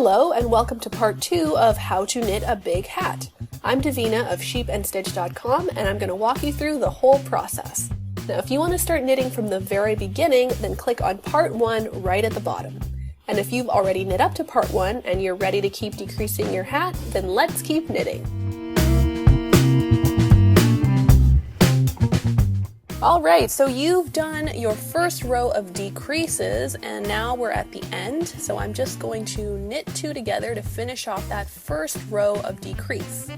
Hello and welcome to part 2 of How to Knit a Big Hat. I'm Davina of sheepandstitch.com and I'm going to walk you through the whole process. Now if you want to start knitting from the very beginning, then click on part 1 right at the bottom. And if you've already knit up to part 1 and you're ready to keep decreasing your hat, then let's keep knitting. Alright, so you've done your first row of decreases and now we're at the end. So I'm just going to knit 2 together to finish off that first row of decrease.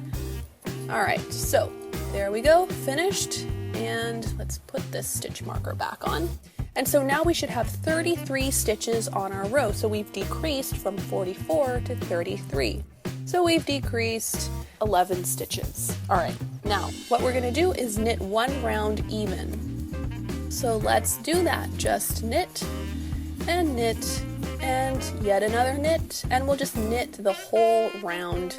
Alright, so there we go, finished. And let's put this stitch marker back on. And so now we should have 33 stitches on our row. So we've decreased from 44 to 33. So we've decreased 11 stitches. All right, now what we're gonna do is knit one round even. So let's do that. Just knit and yet another knit, and we'll just knit the whole round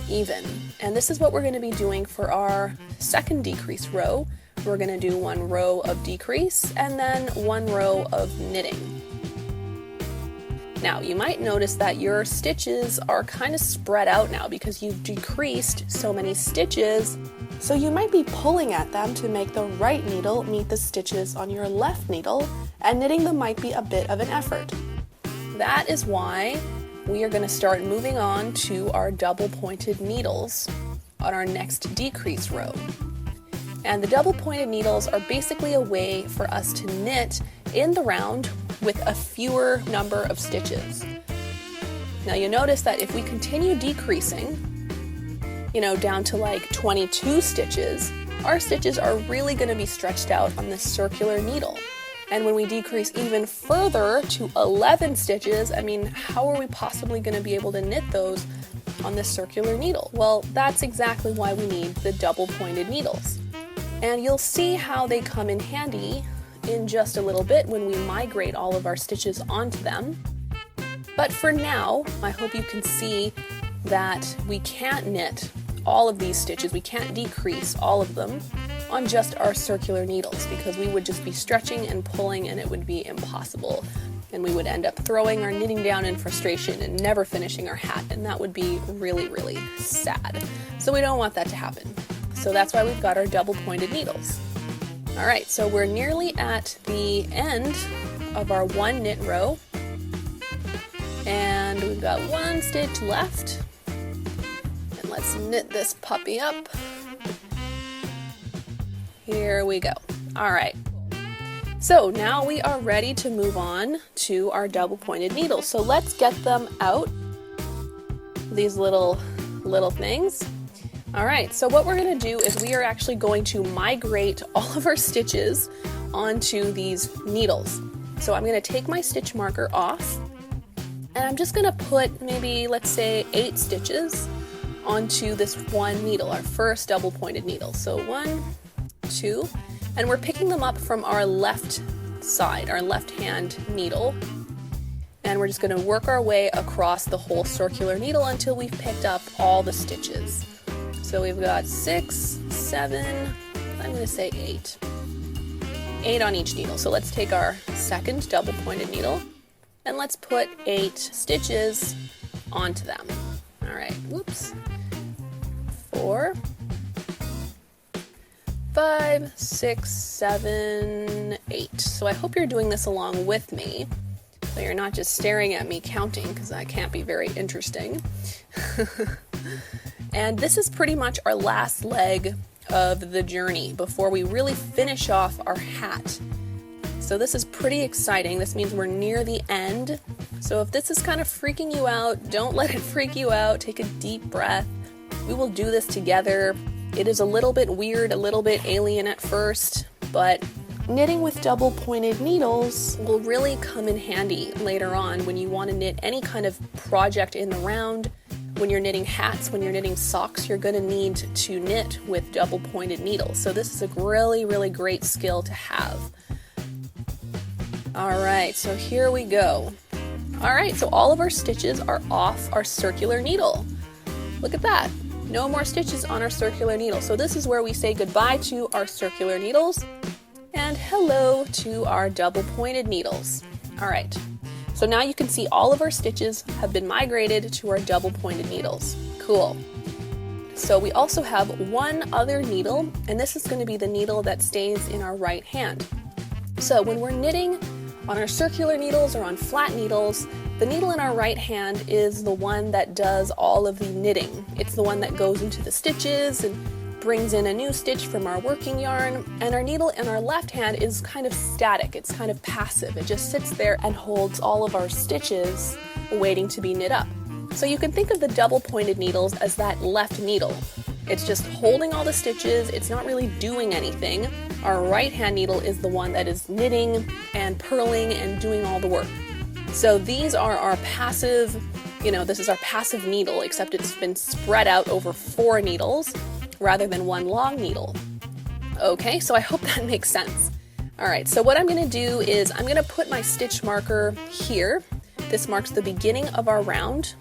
even. And this is what we're gonna be doing for our second decrease row. We're gonna do one row of decrease and then one row of knitting. Now you might notice that your stitches are kind of spread out now because you've decreased so many stitches, so you might be pulling at them to make the right needle meet the stitches on your left needle, and knitting them might be a bit of an effort. That is why we are going to start moving on to our double pointed needles on our next decrease row. And the double pointed needles are basically a way for us to knit in the round with a fewer number of stitches. Now you notice that if we continue decreasing, down to like 22 stitches, our stitches are really going to be stretched out on this circular needle. And when we decrease even further to 11 stitches, how are we possibly going to be able to knit those on this circular needle? Well, that's exactly why we need the double pointed needles. And you'll see how they come in handy in just a little bit when we migrate all of our stitches onto them. But for now, I hope you can see that we can't knit all of these stitches, we can't decrease all of them on just our circular needles because we would just be stretching and pulling and it would be impossible. And we would end up throwing our knitting down in frustration and never finishing our hat, and that would be really, really sad. So we don't want that to happen. So that's why we've got our double pointed needles. All right, so we're nearly at the end of our one knit row, and we've got one stitch left. And let's knit this puppy up. Here we go. All right. So now we are ready to move on to our double pointed needles. So let's get them out, these little things. All right, so what we're going to do is we are actually going to migrate all of our stitches onto these needles. So I'm going to take my stitch marker off and I'm just going to put maybe, let's say, 8 stitches onto this one needle, our first double pointed needle. So 1, 2, and we're picking them up from our left side, our left hand needle. And we're just going to work our way across the whole circular needle until we've picked up all the stitches. So we've got 6, 7, I'm going to say 8. 8 on each needle. So let's take our second double pointed needle and let's put 8 stitches onto them. All right, whoops. 4, 5, 6, 7, 8. So I hope you're doing this along with me, so you're not just staring at me counting because that can't be very interesting. And this is pretty much our last leg of the journey before we really finish off our hat. So this is pretty exciting. This means we're near the end. So if this is kind of freaking you out, don't let it freak you out. Take a deep breath. We will do this together. It is a little bit weird, a little bit alien at first, but knitting with double pointed needles will really come in handy later on when you want to knit any kind of project in the round. When you're knitting hats, when you're knitting socks, you're going to need to knit with double pointed needles. So this is a really, really great skill to have. All right, so here we go. All right, so all of our stitches are off our circular needle. Look at that. No more stitches on our circular needle. So this is where we say goodbye to our circular needles and hello to our double pointed needles. All right. So now you can see all of our stitches have been migrated to our double pointed needles. Cool. So we also have one other needle, and this is going to be the needle that stays in our right hand. So when we're knitting on our circular needles or on flat needles, the needle in our right hand is the one that does all of the knitting. It's the one that goes into the stitches and brings in a new stitch from our working yarn, and our needle in our left hand is kind of static. It's kind of passive. It just sits there and holds all of our stitches waiting to be knit up. So you can think of the double pointed needles as that left needle. It's just holding all the stitches. It's not really doing anything. Our right hand needle is the one that is knitting and purling and doing all the work. So these are our passive, this is our passive needle, except it's been spread out over 4 needles rather than one long needle. Okay, so I hope that makes sense. All right, so what I'm going to do is I'm going to put my stitch marker here. This marks the beginning of our round,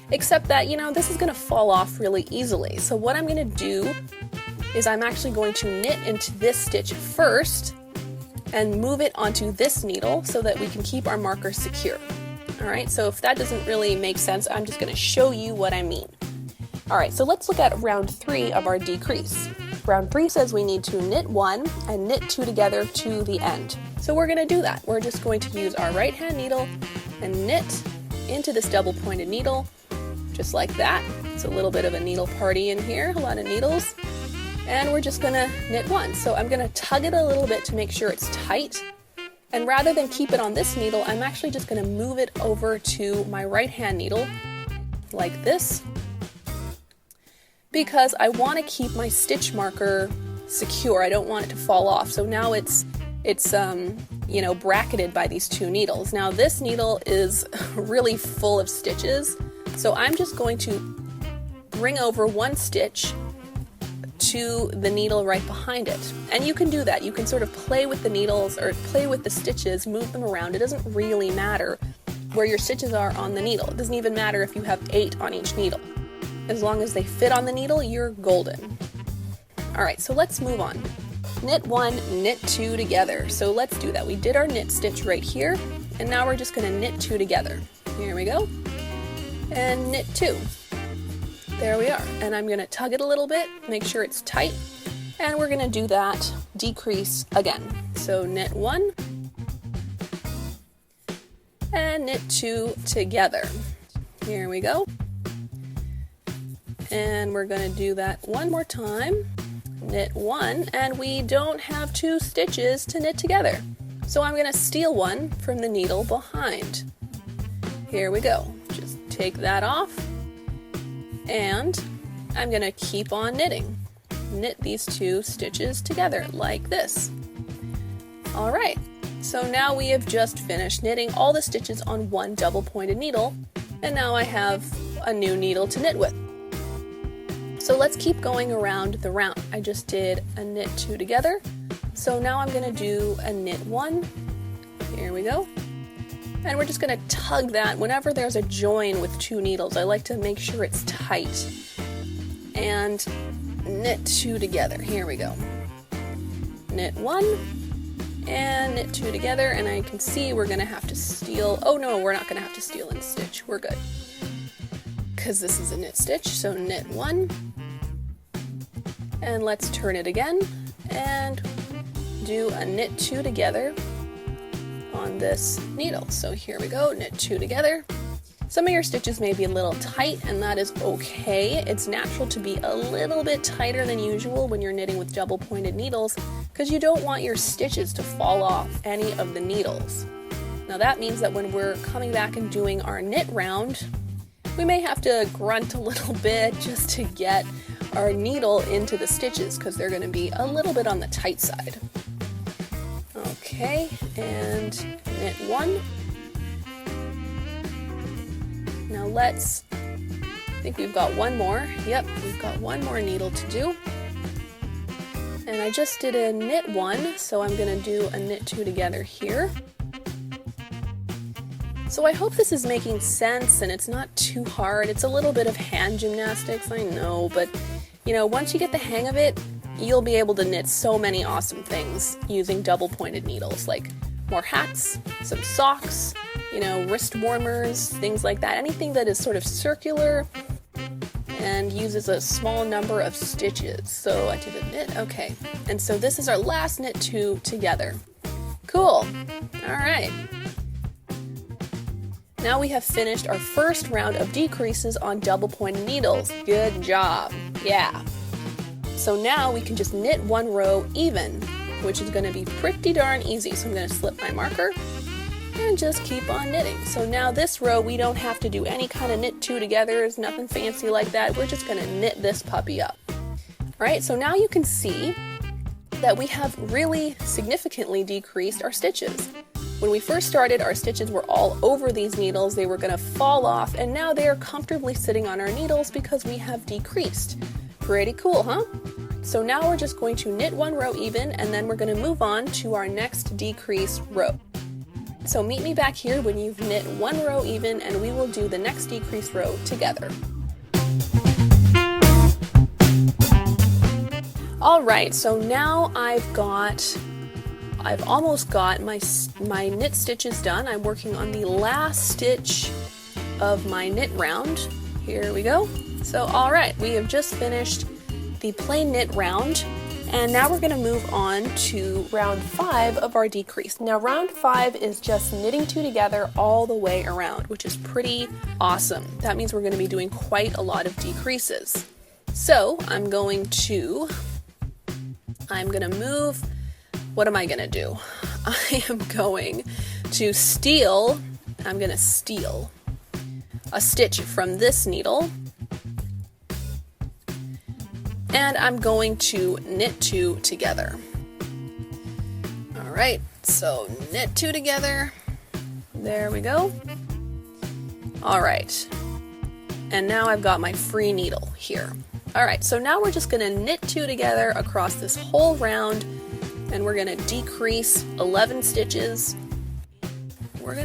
except that, this is going to fall off really easily. So what I'm going to do is I'm actually going to knit into this stitch first and move it onto this needle so that we can keep our marker secure. All right, so if that doesn't really make sense, I'm just going to show you what I mean. All right, so let's look at round 3 of our decrease. Round 3 says we need to knit 1 and knit 2 together to the end. So we're going to do that. We're just going to use our right hand needle and knit into this double pointed needle, just like that. It's a little bit of a needle party in here, a lot of needles. And we're just gonna knit 1. So I'm gonna tug it a little bit to make sure it's tight. And rather than keep it on this needle, I'm actually just gonna move it over to my right hand needle, like this, because I wanna keep my stitch marker secure. I don't want it to fall off. So now it's bracketed by these 2 needles. Now this needle is really full of stitches. So I'm just going to bring over 1 stitch to the needle right behind it. And you can do that. You can sort of play with the needles or play with the stitches, move them around. It doesn't really matter where your stitches are on the needle. It doesn't even matter if you have 8 on each needle. As long as they fit on the needle, you're golden. All right, so let's move on. Knit 1, knit 2 together. So let's do that. We did our knit stitch right here, and now we're just going to knit 2 together. Here we go. And knit 2. There we are, and I'm going to tug it a little bit, make sure it's tight, and we're going to do that decrease again. So knit 1 and knit 2 together. Here we go. And we're going to do that one more time. Knit 1, and we don't have 2 stitches to knit together. So I'm going to steal 1 from the needle behind. Here we go. Just take that off. And I'm going to keep on knitting. Knit these 2 stitches together like this. All right, so now we have just finished knitting all the stitches on 1 double pointed needle, and now I have a new needle to knit with. So let's keep going around the round. I just did a knit 2 together, so now I'm going to do a knit 1. Here we go. And we're just going to tug that whenever there's a join with 2 needles. I like to make sure it's tight. And knit 2 together. Here we go. Knit 1 and knit 2 together, and I can see we're going to have to steal. Oh no, we're not going to have to steal in stitch. We're good. Because this is a knit stitch, so knit 1. And let's turn it again and do a knit 2 together on this needle. So here we go, knit 2 together. Some of your stitches may be a little tight, and that is okay. It's natural to be a little bit tighter than usual when you're knitting with double pointed needles, because you don't want your stitches to fall off any of the needles. Now that means that when we're coming back and doing our knit round, we may have to grunt a little bit just to get our needle into the stitches, because they're going to be a little bit on the tight side. Okay, and knit 1. Now I think we've got one more. Yep, we've got one more needle to do. And I just did a knit 1, so I'm going to do a knit 2 together here. So I hope this is making sense and it's not too hard. It's a little bit of hand gymnastics, I know, but once you get the hang of it, you'll be able to knit so many awesome things using double pointed needles, like more hats, some socks, you know, wrist warmers, things like that. Anything that is sort of circular and uses a small number of stitches. So I did a knit, okay. And so this is our last knit 2 together. Cool, all right. Now we have finished our first round of decreases on double pointed needles. Good job, yeah. So now we can just knit 1 row even, which is gonna be pretty darn easy. So I'm gonna slip my marker and just keep on knitting. So now this row, we don't have to do any kind of knit 2 together. It's nothing fancy like that. We're just gonna knit this puppy up. All right, so now you can see that we have really significantly decreased our stitches. When we first started, our stitches were all over these needles. They were gonna fall off, and now they are comfortably sitting on our needles because we have decreased. Pretty cool, huh? So now we're just going to knit 1 row even, and then we're gonna move on to our next decrease row. So meet me back here when you've knit 1 row even, and we will do the next decrease row together. All right, so now I've almost got my knit stitches done. I'm working on the last stitch of my knit round. Here we go. So all right, we have just finished the plain knit round, and now we're going to move on to round 5 of our decrease. Now round 5 is just knitting 2 together all the way around, which is pretty awesome. That means we're going to be doing quite a lot of decreases. So I'm going to move. What am I going to do? I am going to steal a stitch from this needle, and I'm going to knit 2 together. All right, so knit 2 together. There we go. All right, and now I've got my free needle here. All right, so now we're just going to knit 2 together across this whole round, and we're going to decrease 11 stitches. We're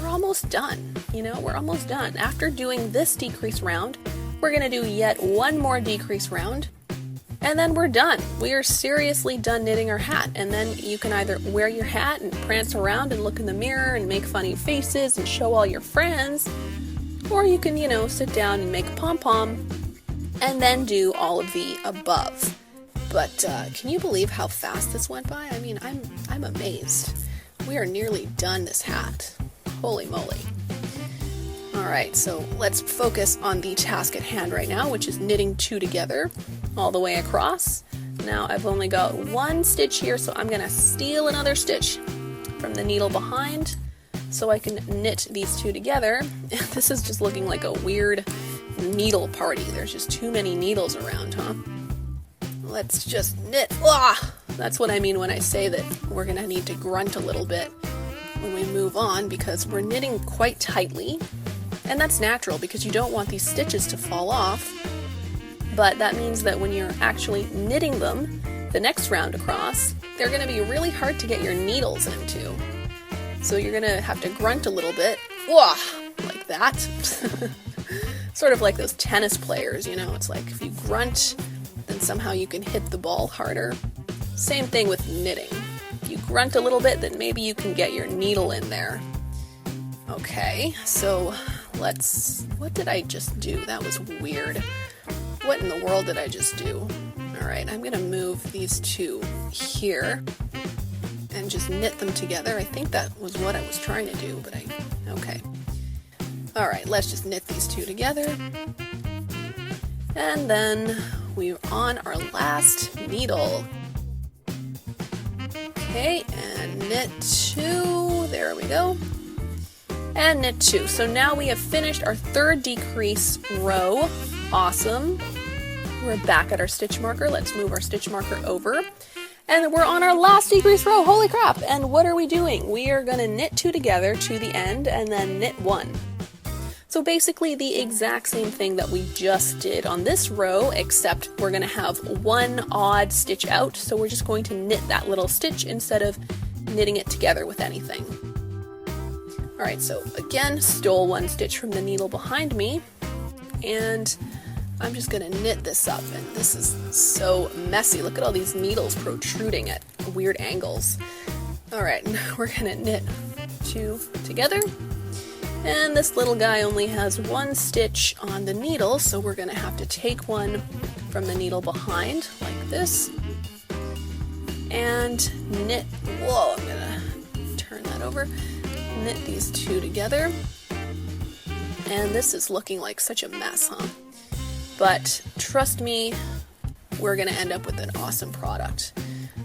almost done, you know, we're almost done. After doing this decrease round, we're going to do yet 1 more decrease round, and then we're done. We are seriously done knitting our hat, and then you can either wear your hat and prance around and look in the mirror and make funny faces and show all your friends, or you can, you know, sit down and make a pom-pom and then do all of the above. But can you believe how fast this went by? I mean, I'm amazed. We are nearly done this hat. Holy moly. All right, so let's focus on the task at hand right now, which is knitting 2 together all the way across. Now I've only got 1 stitch here, so I'm gonna steal another stitch from the needle behind so I can knit these 2 together. This is just looking like a weird needle party. There's just too many needles around, huh? Let's just knit. Ah! That's what I mean when I say that we're gonna need to grunt a little bit when we move on, because we're knitting quite tightly, and that's natural because you don't want these stitches to fall off. But that means that when you're actually knitting them the next round across, they're gonna be really hard to get your needles into. So you're gonna have to grunt a little bit. Wah! Like that. Sort of like those tennis players, you know, it's like if you grunt, then somehow you can hit the ball harder. Same thing with knitting. If you grunt a little bit, then maybe you can get your needle in there. Okay, so what did I just do? That was weird. What in the world did I just do? All right, I'm gonna move these 2 here and just knit them together. I think that was what I was trying to do, but okay. All right, let's just knit these 2 together. And then we're on our last needle. Okay, and knit 2, there we go. And knit 2. So now we have finished our 3rd decrease row. Awesome. We're back at our stitch marker. Let's move our stitch marker over. And we're on our last decrease row, holy crap! And what are we doing? We are gonna knit 2 together to the end and then knit 1. So basically the exact same thing that we just did on this row, except we're going to have 1 odd stitch out, so we're just going to knit that little stitch instead of knitting it together with anything. Alright, so again, stole 1 stitch from the needle behind me, and I'm just going to knit this up, and this is so messy. Look at all these needles protruding at weird angles. Alright, now we're going to knit 2 together. And this little guy only has one stitch on the needle, so we're going to have to take one from the needle behind, like this, and knit. Whoa, I'm going to turn that over. Knit these two together. And this is looking like such a mess, huh? But trust me, we're going to end up with an awesome product.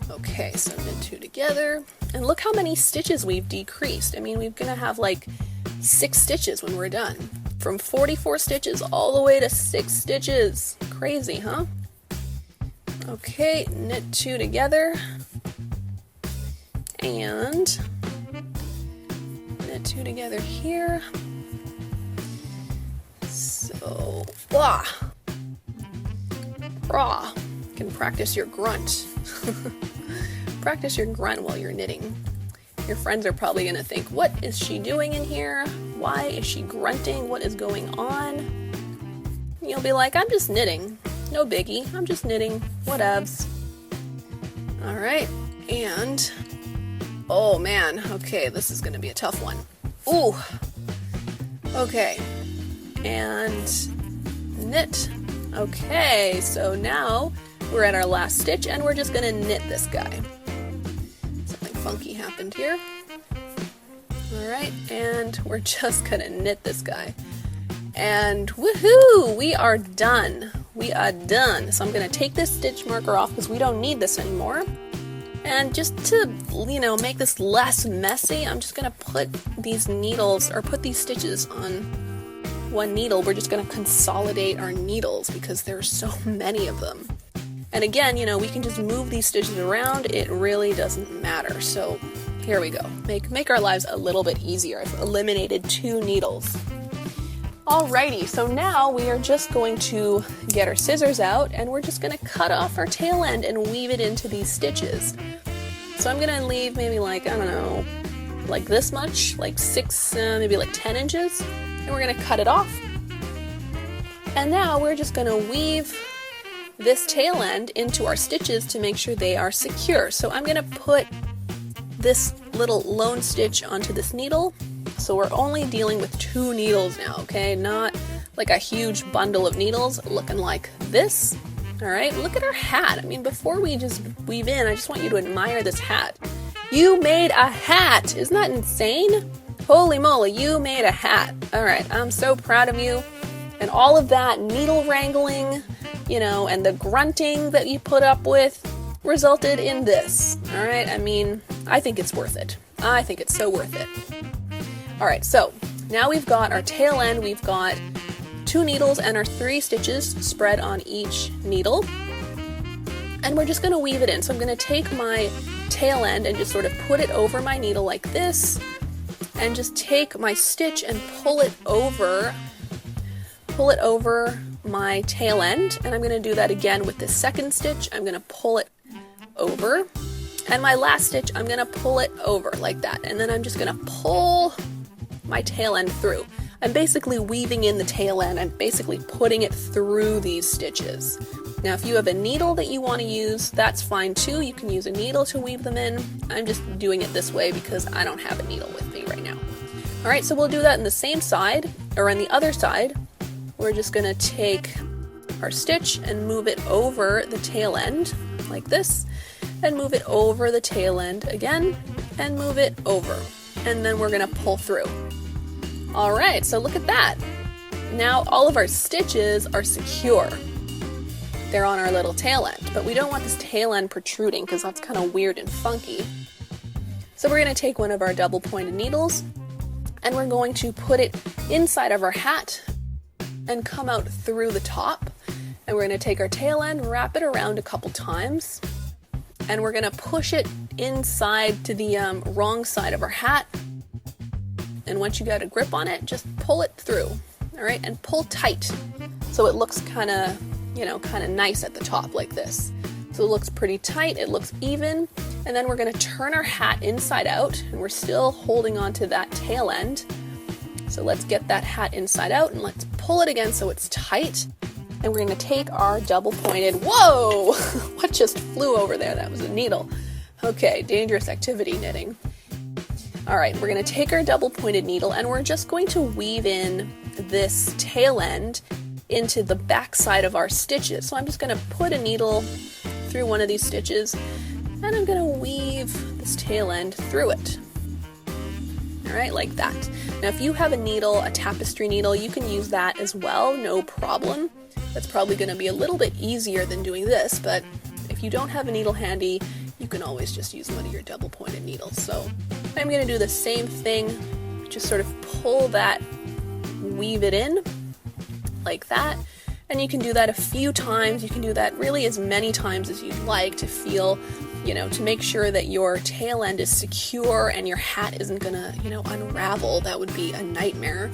Okay, so knit two together. And look how many stitches we've decreased. I mean, we're going to have like 6 stitches when we're done. From 44 stitches all the way to 6 stitches. Crazy, huh? Okay, knit two together. And knit two together here. So, blah. Raw. You can practice your grunt. Practice your grunt while you're knitting. Your friends are probably going to think, what is she doing in here? Why is she grunting? What is going on? You'll be like, I'm just knitting. No biggie. I'm just knitting. Whatevs. Alright. And, oh man. Okay, this is going to be a tough one. Ooh. Okay. And knit. Okay, so now we're at our last stitch and we're just going to knit this guy. Something funky happened here. Alright, and we're just going to knit this guy. And woohoo! We are done. We are done. So I'm going to take this stitch marker off because we don't need this anymore. And just to, make this less messy, I'm just going to put these needles, or put these stitches on one needle. We're just going to consolidate our needles because there are so many of them. And again, we can just move these stitches around. It really doesn't matter. So here we go. Make our lives a little bit easier. I've eliminated 2 needles. Alrighty, so now we are just going to get our scissors out and we're just going to cut off our tail end and weave it into these stitches. So I'm going to leave maybe like, I don't know, like this much, like 6, maybe like 10 inches. And we're going to cut it off. And now we're just going to weave this tail end into our stitches to make sure they are secure. So I'm going to put this little lone stitch onto this needle. So we're only dealing with 2 needles now, okay? Not like a huge bundle of needles looking like this. All right, look at our hat. I mean, before we just weave in, I just want you to admire this hat. You made a hat! Isn't that insane? Holy moly, you made a hat. All right, I'm so proud of you. And all of that needle wrangling, and the grunting that you put up with resulted in this. All right, I mean, I think it's worth it. I think it's so worth it. All right, so now we've got our tail end, we've got 2 needles and our 3 stitches spread on each needle. And we're just gonna weave it in. So I'm gonna take my tail end and just sort of put it over my needle like this, and just take my stitch and pull it over my tail end. And I'm gonna do that again with this second stitch. I'm gonna pull it over. And my last stitch, I'm gonna pull it over like that. And then I'm just gonna pull my tail end through. I'm basically weaving in the tail end and basically putting it through these stitches. Now if you have a needle that you want to use, that's fine too. You can use a needle to weave them in. I'm just doing it this way because I don't have a needle with me right now. Alright, so we'll do that on the same side, or on the other side. We're just going to take our stitch and move it over the tail end like this, and move it over the tail end again, and move it over. And then we're going to pull through. Alright, so look at that. Now all of our stitches are secure. They're on our little tail end, but we don't want this tail end protruding because that's kind of weird and funky. So we're going to take one of our double pointed needles and we're going to put it inside of our hat and come out through the top. And we're going to take our tail end, wrap it around a couple times, and we're going to push it inside to the wrong side of our hat. And once you got a grip on it, just pull it through, all right? And pull tight so it looks kind of nice at the top like this. So it looks pretty tight, it looks even, and then we're going to turn our hat inside out, and we're still holding on to that tail end. So let's get that hat inside out, and let's pull it again so it's tight. And we're going to take our double pointed, whoa! What just flew over there? That was a needle. Okay, dangerous activity knitting. All right, we're going to take our double pointed needle and we're just going to weave in this tail end into the back side of our stitches. So I'm just going to put a needle through one of these stitches and I'm going to weave this tail end through it. All right, like that. Now if you have a needle, a tapestry needle, you can use that as well, no problem. That's probably going to be a little bit easier than doing this, but if you don't have a needle handy, you can always just use one of your double pointed needles. So I'm going to do the same thing, just sort of pull that, weave it in like that. And you can do that a few times. You can do that really as many times as you'd like to feel, to make sure that your tail end is secure and your hat isn't gonna, unravel. That would be a nightmare.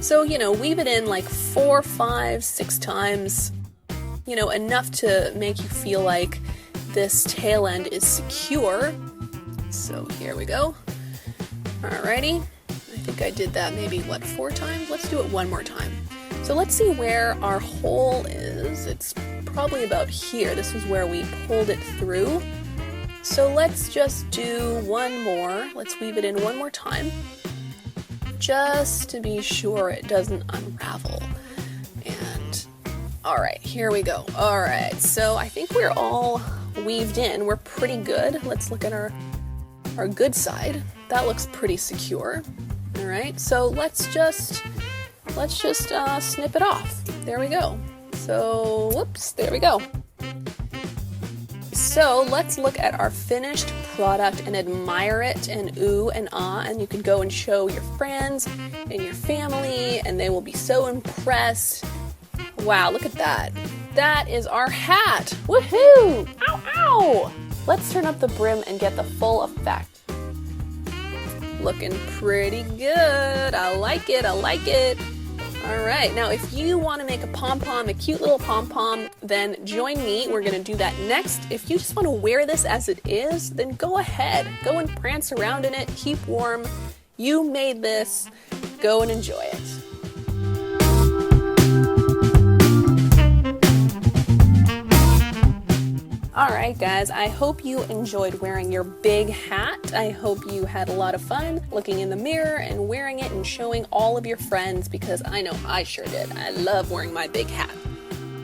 So, weave it in like 4, 5, 6 times, enough to make you feel like this tail end is secure. So here we go. Alrighty. I think I did that maybe, 4 times? Let's do it one more time. So let's see where our hole is. It's probably about here. This is where we pulled it through. So let's just do one more. Let's weave it in one more time, just to be sure it doesn't unravel. And all right, here we go. All right, so I think we're all weaved in. We're pretty good. Let's look at our good side. That looks pretty secure. All right, so let's just snip it off. There we go. So, whoops, there we go. So let's look at our finished product and admire it and ooh and ah, and you can go and show your friends and your family and they will be so impressed. Wow, look at that. That is our hat. Woohoo! Ow, ow! Let's turn up the brim and get the full effect. Looking pretty good. I like it, I like it. All right, now if you want to make a pom-pom, a cute little pom-pom, then join me. We're going to do that next. If you just want to wear this as it is, then go ahead. Go and prance around in it. Keep warm. You made this. Go and enjoy it. Alright guys, I hope you enjoyed wearing your big hat. I hope you had a lot of fun looking in the mirror and wearing it and showing all of your friends, because I know I sure did. I love wearing my big hat.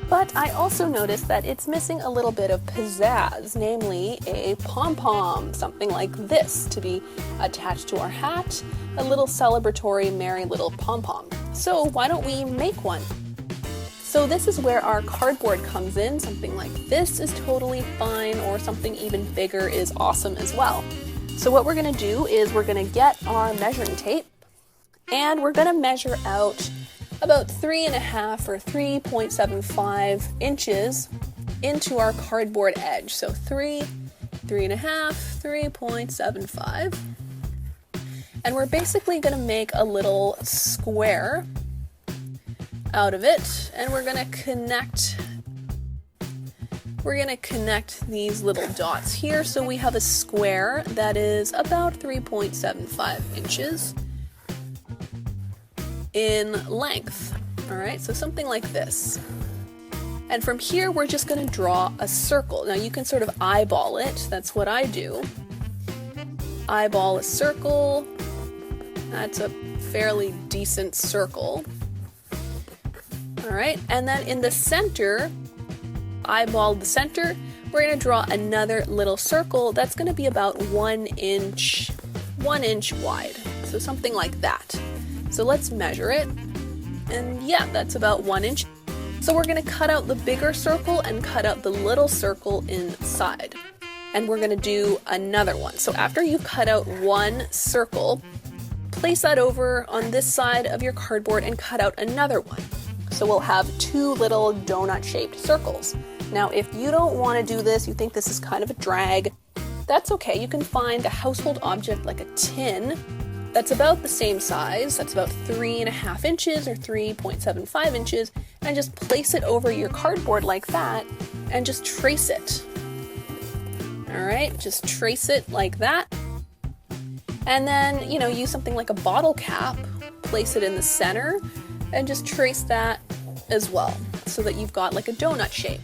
But I also noticed that it's missing a little bit of pizzazz, namely a pom-pom, something like this to be attached to our hat, a little celebratory merry little pom-pom. So why don't we make one? So this is where our cardboard comes in. Something like this is totally fine, or something even bigger is awesome as well. So what we're going to do is we're going to get our measuring tape and we're going to measure out about 3.5 or 3.75 inches into our cardboard edge. So 3.5, 3.75. And we're basically going to make a little square out of it, and we're going to connect these little dots here, so we have a square that is about 3.75 inches in length. All right, so something like this. And from here we're just going to draw a circle. Now you can sort of eyeball it. That's what I do. Eyeball a circle. That's a fairly decent circle. All right, and then in the center, eyeball the center, we're going to draw another little circle that's going to be about 1 inch wide. So something like that. So let's measure it. And yeah, that's about 1 inch. So we're going to cut out the bigger circle and cut out the little circle inside. And we're going to do another one. So after you cut out one circle, place that over on this side of your cardboard and cut out another one. So we'll have 2 little donut-shaped circles. Now, if you don't want to do this, you think this is kind of a drag, that's okay. You can find a household object like a tin that's about the same size, that's about 3.5 inches or 3.75 inches, and just place it over your cardboard like that, and just trace it. All right, just trace it like that. And then, use something like a bottle cap, place it in the center, and just trace that as well, so that you've got like a donut shape.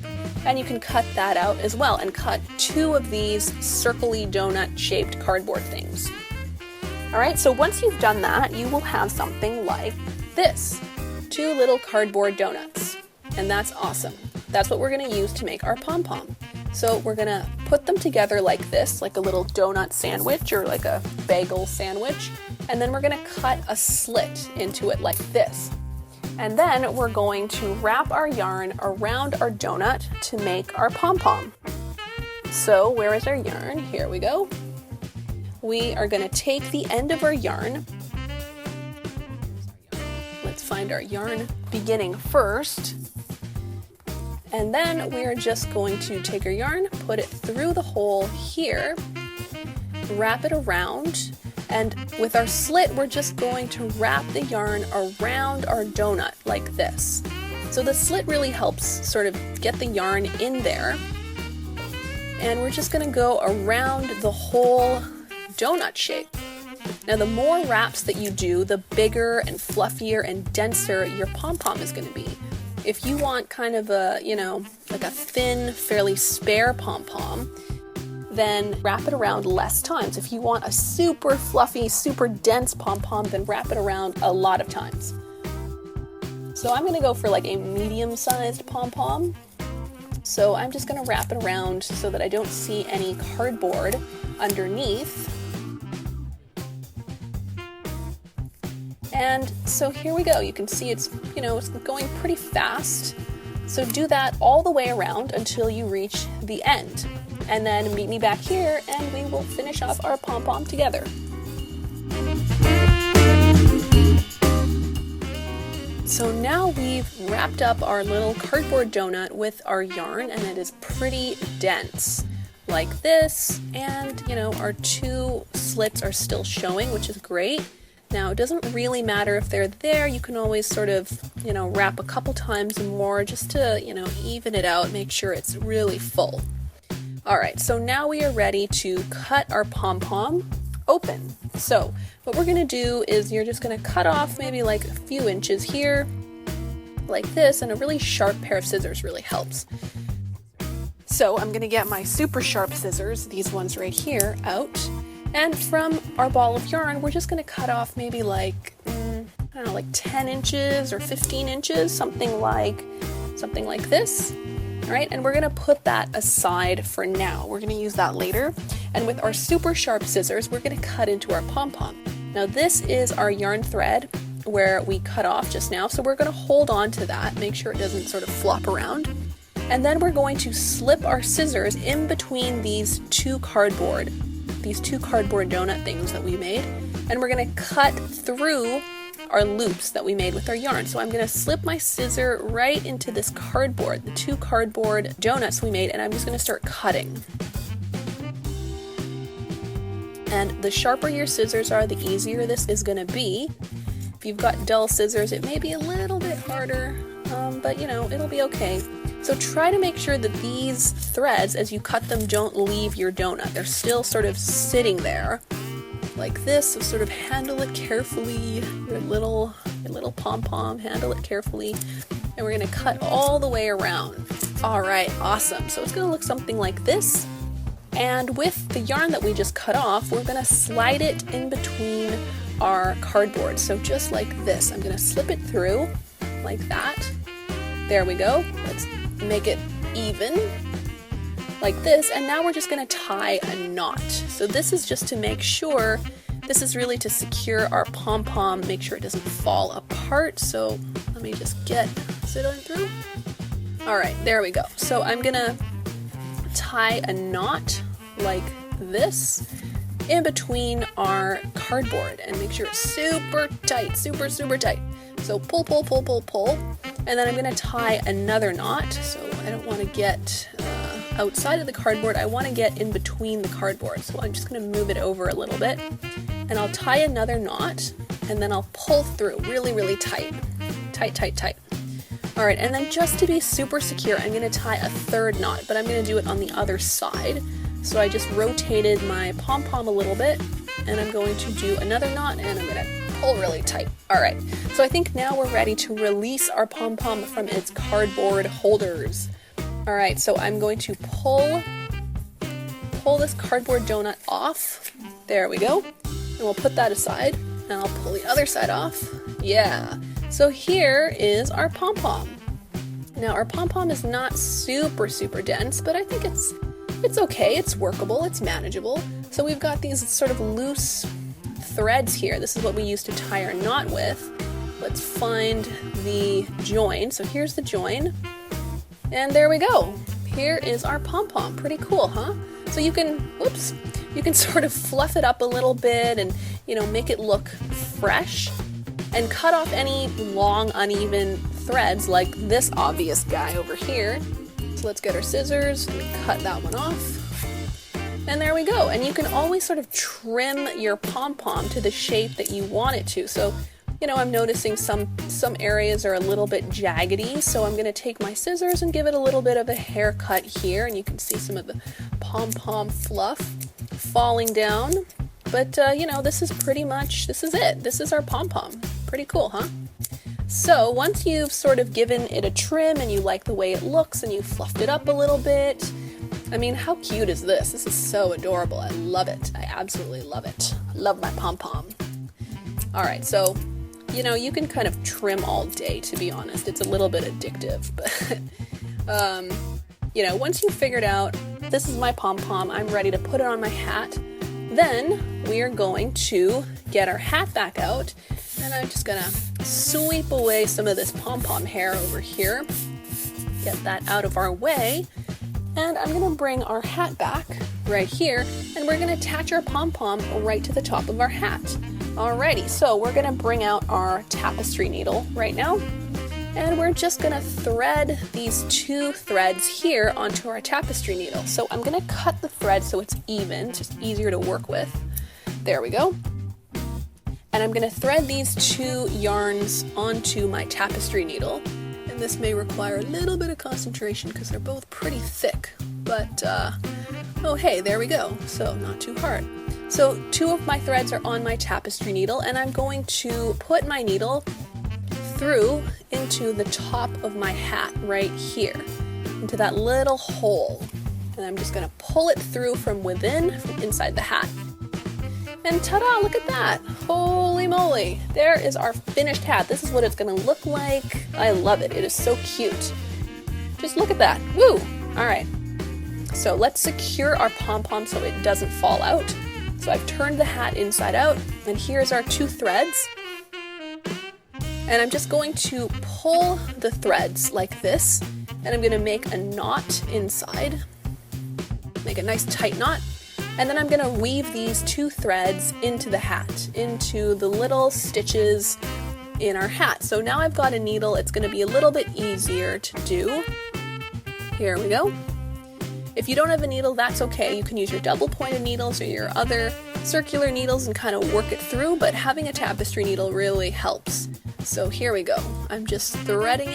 And you can cut that out as well, and cut 2 of these circly donut shaped cardboard things. All right, so once you've done that, you will have something like this, 2 little cardboard donuts, and that's awesome. That's what we're gonna use to make our pom-pom. So we're gonna put them together like this, like a little donut sandwich or like a bagel sandwich, and then we're gonna cut a slit into it like this. And then we're going to wrap our yarn around our donut to make our pom-pom. So where is our yarn? Here we go. We are going to take the end of our yarn. Let's find our yarn beginning first. And then we are just going to take our yarn, put it through the hole here, wrap it around, and with our slit, we're just going to wrap the yarn around our donut like this. So the slit really helps sort of get the yarn in there. And we're just going to go around the whole donut shape. Now the more wraps that you do, the bigger and fluffier and denser your pom-pom is going to be. If you want kind of a, like a thin, fairly spare pom-pom, then wrap it around less times. If you want a super fluffy, super dense pom-pom, then wrap it around a lot of times. So I'm going to go for like a medium-sized pom-pom. So I'm just going to wrap it around so that I don't see any cardboard underneath. And so here we go. You can see it's going pretty fast. So do that all the way around until you reach the end. And then meet me back here and we will finish off our pom-pom together. So now we've wrapped up our little cardboard donut with our yarn, and it is pretty dense like this, and our 2 slits are still showing, which is great. Now it doesn't really matter if they're there. You can always sort of wrap a couple times more just to even it out, make sure it's really full. Alright, so now we are ready to cut our pom-pom open. So what we're going to do is you're just going to cut off maybe like a few inches here, like this, and a really sharp pair of scissors really helps. So I'm going to get my super sharp scissors, these ones right here, out, and from our ball of yarn we're just going to cut off maybe like, I don't know, like 10 inches or 15 inches, something like this. Alright, and we're going to put that aside for now. We're going to use that later. And with our super sharp scissors, we're going to cut into our pom-pom. Now this is our yarn thread where we cut off just now, so we're going to hold on to that, make sure it doesn't sort of flop around. And then we're going to slip our scissors in between these two cardboard donut things that we made, and we're going to cut through our loops that we made with our yarn. So I'm going to slip my scissor right into this cardboard, the 2 cardboard donuts we made, and I'm just going to start cutting. And the sharper your scissors are, the easier this is going to be. If you've got dull scissors, it may be a little bit harder, but it'll be okay. So try to make sure that these threads, as you cut them, don't leave your donut. They're still sort of sitting there like this, so sort of handle it carefully, your little pom-pom, handle it carefully, and we're going to cut all the way around. Alright, awesome. So it's going to look something like this, and with the yarn that we just cut off, we're going to slide it in between our cardboard. So just like this, I'm going to slip it through like that. There we go. Let's make it even like this, and now we're just going to tie a knot. So this is just to make sure, this is really to secure our pom-pom, make sure it doesn't fall apart. So let me just sit on through. Alright, there we go. So I'm going to tie a knot like this in between our cardboard and make sure it's super tight, super tight. So pull, pull, pull, pull, pull, and then I'm going to tie another knot. So I don't want to get outside of the cardboard, I want to get in between the cardboard. So I'm just going to move it over a little bit, and I'll tie another knot, and then I'll pull through really tight. Tight. Alright, and then just to be super secure, I'm going to tie a third knot, but I'm going to do it on the other side. So I just rotated my pom-pom a little bit, and I'm going to do another knot, and I'm going to pull really tight. Alright, so I think now we're ready to release our pom-pom from its cardboard holders. Alright, so I'm going to pull this cardboard donut off. There we go. we'll put that aside, and I'll pull the other side off. Yeah, so here is our pom-pom. Now our pom-pom is not super dense, but I think it's okay, it's workable, it's manageable. So we've got these sort of loose threads here. This is what we use to tie our knot with. Let's find the join. So here's the join, and there we go. Here is our pom-pom. Pretty cool, huh? So you can sort of fluff it up a little bit and, you know, make it look fresh and cut off any long, uneven threads like this obvious guy over here. So let's get our scissors and cut that one off. And there we go. And you can always sort of trim your pom-pom to the shape that you want it to. So, you know, I'm noticing some areas are a little bit jaggedy, so I'm going to take my scissors and give it a little bit of a haircut here, and you can see some of the pom-pom fluff falling down. But, you know, this is it. This is our pom-pom. Pretty cool, huh? So once you've sort of given it a trim and you like the way it looks and you fluffed it up a little bit, I mean, how cute is this? This is so adorable. I love it. I absolutely love it. I love my pom-pom. All right, so, you know, you can kind of trim all day, to be honest. It's a little bit addictive, but, you know, once you've figured out, this is my pom-pom, I'm ready to put it on my hat, then we are going to get our hat back out, and I'm just gonna sweep away some of this pom-pom hair over here, get that out of our way, and I'm gonna bring our hat back right here, and we're gonna attach our pom-pom right to the top of our hat. Alrighty, so we're gonna bring out our tapestry needle right now, and we're just gonna thread these 2 threads here onto our tapestry needle. So I'm gonna cut the thread so it's even, it's just easier to work with. There we go. And I'm gonna thread these 2 yarns onto my tapestry needle. And this may require a little bit of concentration because they're both pretty thick, but oh hey, there we go. So not too hard. So 2 of my threads are on my tapestry needle, and I'm going to put my needle through into the top of my hat right here, into that little hole. And I'm just gonna pull it through from within, from inside the hat. And ta-da, look at that. Holy moly. There is our finished hat. This is what it's gonna look like. I love it. It is so cute. Just look at that. Woo! All right. So let's secure our pom-pom so it doesn't fall out. So I've turned the hat inside out, and here's our 2 threads. And I'm just going to pull the threads like this, and I'm gonna make a knot inside. Make a nice tight knot. And then I'm gonna weave these 2 threads into the hat, into the little stitches in our hat. So now I've got a needle, it's gonna be a little bit easier to do. Here we go. If you don't have a needle, that's okay. You can use your double pointed needles or your other circular needles and kind of work it through, but having a tapestry needle really helps. So here we go. I'm just threading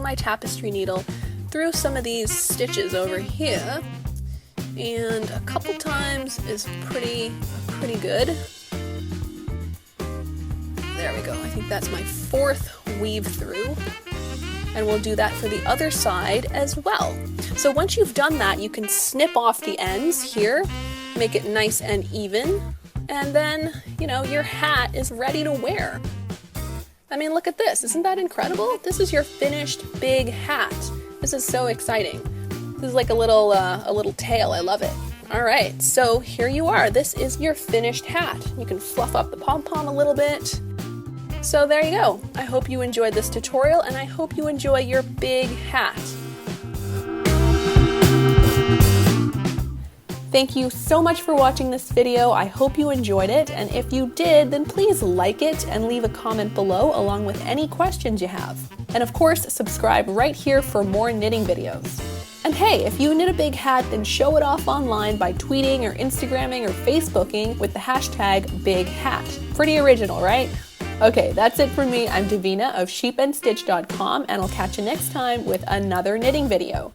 my tapestry needle through some of these stitches over here. And a couple times is pretty good. There we go. I think that's my 4th weave through. And we'll do that for the other side as well. So once you've done that, you can snip off the ends here, make it nice and even, and then, you know, your hat is ready to wear. I mean, look at this. Isn't that incredible? This is your finished big hat. This is so exciting. This is like a little tail. I love it. All right, so here you are. This is your finished hat. You can fluff up the pom-pom a little bit. So there you go. I hope you enjoyed this tutorial, and I hope you enjoy your big hat. Thank you so much for watching this video. I hope you enjoyed it, and if you did, then please like it and leave a comment below along with any questions you have. And of course, subscribe right here for more knitting videos. And hey, if you knit a big hat, then show it off online by tweeting or Instagramming or Facebooking with the hashtag #BigHat. Pretty original, right? Okay, that's it for me. I'm Davina of sheepandstitch.com, and I'll catch you next time with another knitting video.